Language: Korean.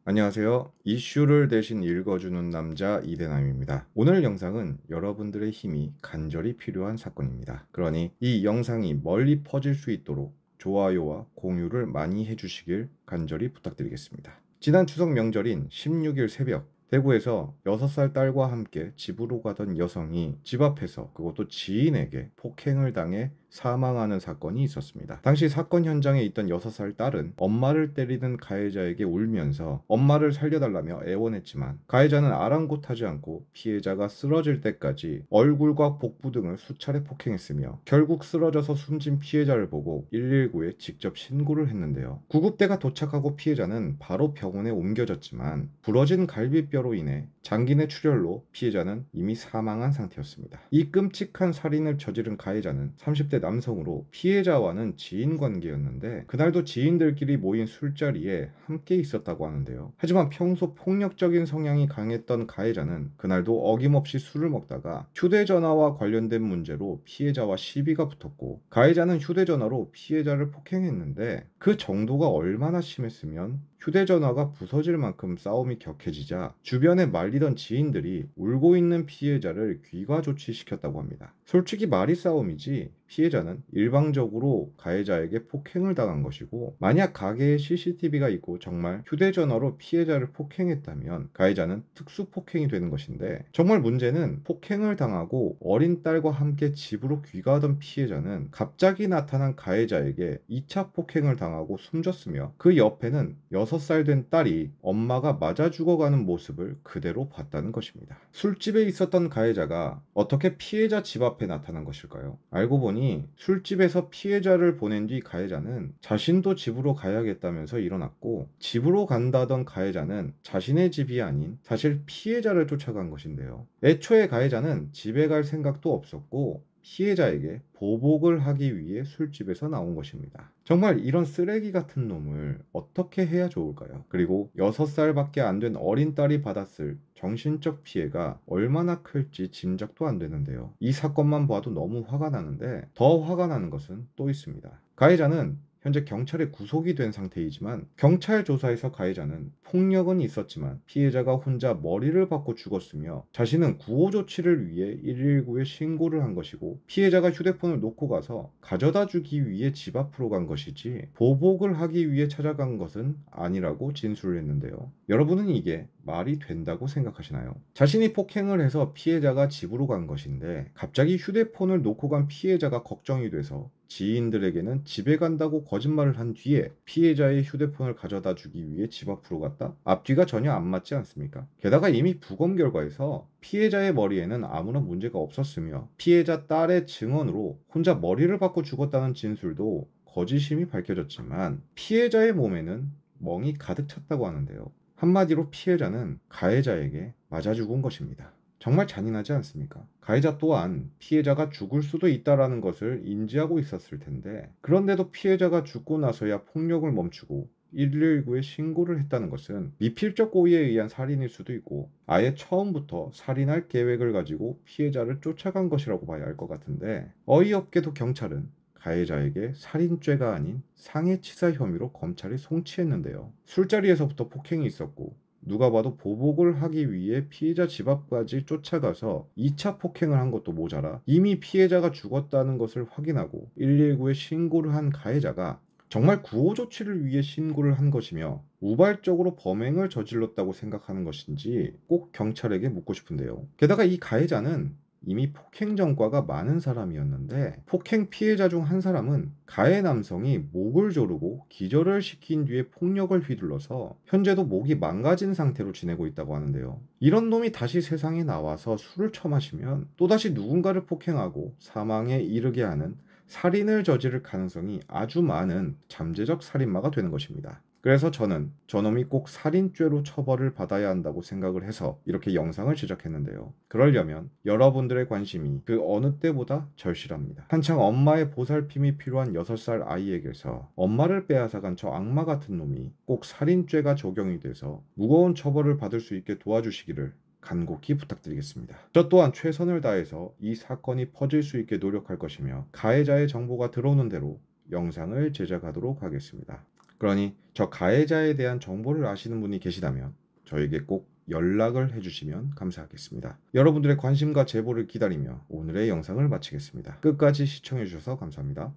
안녕하세요. 이슈를 대신 읽어주는 남자 이대남입니다. 오늘 영상은 여러분들의 힘이 간절히 필요한 사건입니다. 그러니 이 영상이 멀리 퍼질 수 있도록 좋아요와 공유를 많이 해주시길 간절히 부탁드리겠습니다. 지난 추석 명절인 16일 새벽, 대구에서 6살 딸과 함께 집으로 가던 여성이 집 앞에서, 그것도 지인에게 폭행을 당해 사망하는 사건이 있었습니다. 당시 사건 현장에 있던 6살 딸은 엄마를 때리는 가해자에게 울면서 엄마를 살려달라며 애원했지만, 가해자는 아랑곳하지 않고 피해자가 쓰러질 때까지 얼굴과 복부 등을 수차례 폭행했으며, 결국 쓰러져서 숨진 피해자를 보고 119에 직접 신고를 했는데요. 구급대가 도착하고 피해자는 바로 병원에 옮겨졌지만, 부러진 갈비뼈로 인해 장기내 출혈로 피해자는 이미 사망한 상태였습니다. 이 끔찍한 살인을 저지른 가해자는 30대 남성으로 피해자와는 지인 관계였는데, 그날도 지인들끼리 모인 술자리에 함께 있었다고 하는데요. 하지만 평소 폭력적인 성향이 강했던 가해자는 그날도 어김없이 술을 먹다가 휴대전화와 관련된 문제로 피해자와 시비가 붙었고, 가해자는 휴대전화로 피해자를 폭행했는데, 그 정도가 얼마나 심했으면 휴대전화가 부서질 만큼 싸움이 격해지자 주변에 말리던 지인들이 울고 있는 피해자를 귀가 조치시켰다고 합니다. 솔직히 말이 싸움이지 피해자는 일방적으로 가해자에게 폭행을 당한 것이고, 만약 가게에 CCTV가 있고 정말 휴대전화로 피해자를 폭행했다면 가해자는 특수폭행이 되는 것인데, 정말 문제는 폭행을 당하고 어린 딸과 함께 집으로 귀가하던 피해자는 갑자기 나타난 가해자에게 2차 폭행을 당하고 숨졌으며, 그 옆에는 6살 된 딸이 엄마가 맞아 죽어가는 모습을 그대로 봤다는 것입니다. 술집에 있었던 가해자가 어떻게 피해자 집 앞에 나타난 것일까요? 알고 보니 술집에서 피해자를 보낸 뒤 가해자는 자신도 집으로 가야겠다면서 일어났고, 집으로 간다던 가해자는 자신의 집이 아닌 사실 피해자를 쫓아간 것인데요. 애초에 가해자는 집에 갈 생각도 없었고 피해자에게 보복을 하기 위해 술집에서 나온 것입니다. 정말 이런 쓰레기 같은 놈을 어떻게 해야 좋을까요? 그리고 6살밖에 안 된 어린 딸이 받았을 정신적 피해가 얼마나 클지 짐작도 안 되는데요. 이 사건만 봐도 너무 화가 나는데, 더 화가 나는 것은 또 있습니다. 가해자는 현재 경찰에 구속이 된 상태이지만, 경찰 조사에서 가해자는 폭력은 있었지만 피해자가 혼자 머리를 받고 죽었으며, 자신은 구호 조치를 위해 119에 신고를 한 것이고, 피해자가 휴대폰을 놓고 가서 가져다 주기 위해 집 앞으로 간 것이지 보복을 하기 위해 찾아간 것은 아니라고 진술을 했는데요. 여러분은 이게 말이 된다고 생각하시나요? 자신이 폭행을 해서 피해자가 집으로 간 것인데, 갑자기 휴대폰을 놓고 간 피해자가 걱정이 돼서 지인들에게는 집에 간다고 거짓말을 한 뒤에 피해자의 휴대폰을 가져다 주기 위해 집 앞으로 갔다? 앞뒤가 전혀 안 맞지 않습니까? 게다가 이미 부검 결과에서 피해자의 머리에는 아무런 문제가 없었으며, 피해자 딸의 증언으로 혼자 머리를 받고 죽었다는 진술도 거짓임이 밝혀졌지만, 피해자의 몸에는 멍이 가득 찼다고 하는데요. 한마디로 피해자는 가해자에게 맞아 죽은 것입니다. 정말 잔인하지 않습니까? 가해자 또한 피해자가 죽을 수도 있다라는 것을 인지하고 있었을 텐데, 그런데도 피해자가 죽고 나서야 폭력을 멈추고 119에 신고를 했다는 것은 미필적 고의에 의한 살인일 수도 있고, 아예 처음부터 살인할 계획을 가지고 피해자를 쫓아간 것이라고 봐야 할 것 같은데, 어이없게도 경찰은 가해자에게 살인죄가 아닌 상해치사 혐의로 검찰에 송치했는데요. 술자리에서부터 폭행이 있었고, 누가 봐도 보복을 하기 위해 피해자 집 앞까지 쫓아가서 2차 폭행을 한 것도 모자라 이미 피해자가 죽었다는 것을 확인하고 119에 신고를 한 가해자가 정말 구호 조치를 위해 신고를 한 것이며 우발적으로 범행을 저질렀다고 생각하는 것인지 꼭 경찰에게 묻고 싶은데요. 게다가 이 가해자는 이미 폭행 전과가 많은 사람이었는데, 폭행 피해자 중 한 사람은 가해 남성이 목을 조르고 기절을 시킨 뒤에 폭력을 휘둘러서 현재도 목이 망가진 상태로 지내고 있다고 하는데요. 이런 놈이 다시 세상에 나와서 술을 처마시면 또다시 누군가를 폭행하고 사망에 이르게 하는 살인을 저지를 가능성이 아주 많은 잠재적 살인마가 되는 것입니다. 그래서 저는 저놈이 꼭 살인죄로 처벌을 받아야 한다고 생각을 해서 이렇게 영상을 제작했는데요. 그러려면 여러분들의 관심이 그 어느 때보다 절실합니다. 한창 엄마의 보살핌이 필요한 6살 아이에게서 엄마를 빼앗아간 저 악마 같은 놈이 꼭 살인죄가 적용이 돼서 무거운 처벌을 받을 수 있게 도와주시기를 간곡히 부탁드리겠습니다. 저 또한 최선을 다해서 이 사건이 퍼질 수 있게 노력할 것이며, 가해자의 정보가 들어오는 대로 영상을 제작하도록 하겠습니다. 그러니 저 가해자에 대한 정보를 아시는 분이 계시다면 저에게 꼭 연락을 해주시면 감사하겠습니다. 여러분들의 관심과 제보를 기다리며 오늘의 영상을 마치겠습니다. 끝까지 시청해주셔서 감사합니다.